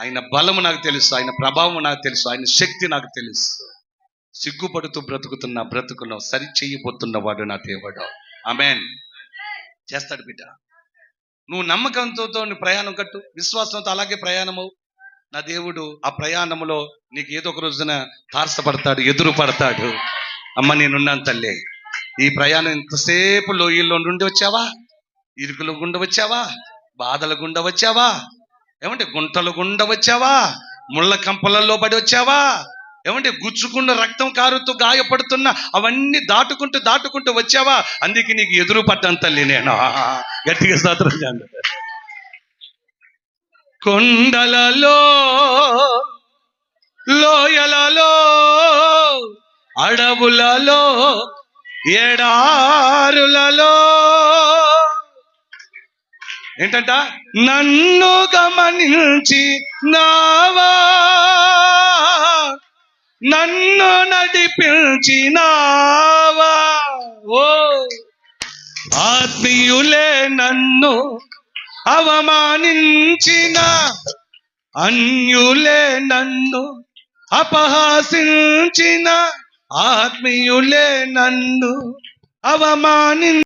ఆయన బలము నాకు తెలుసు, ఆయన ప్రభావం నాకు తెలుసు, ఆయన శక్తి నాకు తెలుసు. సిగ్గుపడుతూ బ్రతుకుతున్న బ్రతుకును సరి చేయబోతున్నవాడు నా దేవుడు. ఆమేన్. చేస్తాడు బిడ్డ. నువ్వు నమ్మకంతో నువ్వు ప్రయాణం కట్టు, విశ్వాసంతో అలాగే ప్రయాణము. నా దేవుడు ఆ ప్రయాణంలో నీకు ఏదో ఒక రోజున తారసపడతాడు, ఎదురు పడతాడు. అమ్మ నేనున్నాను తల్లి. ఈ ప్రయాణం ఇంతసేపు లోయల్లో నుండి వచ్చావా, ఇరుకుల గుండా వచ్చావా, బాధల గుండా వచ్చావా, ఏమంటే గుంటల గుండా వచ్చావా, ముళ్ళ కంపలలో పడి వచ్చావా, ఏమంటే గుచ్చుకున్న రక్తం కారుతూ గాయపడుతున్నా అవన్నీ దాటుకుంటూ వచ్చావా? అందుకే నీకు ఎదురు పడ్డాను తల్లి నేను. గట్టిగా స్తోత్రం చేయండి. కొండలలో, లోయలలో, అడవులలో, ఎడారులలో ఏంటంట నన్ను గమనించి నావా, నన్ను నడిపించినావా. ఓ ఆత్మీయులే నన్ను అవమానించిన, అన్యులే నన్ను అపహాసించిన, ఆత్మీయులే నన్ను అవమానించిన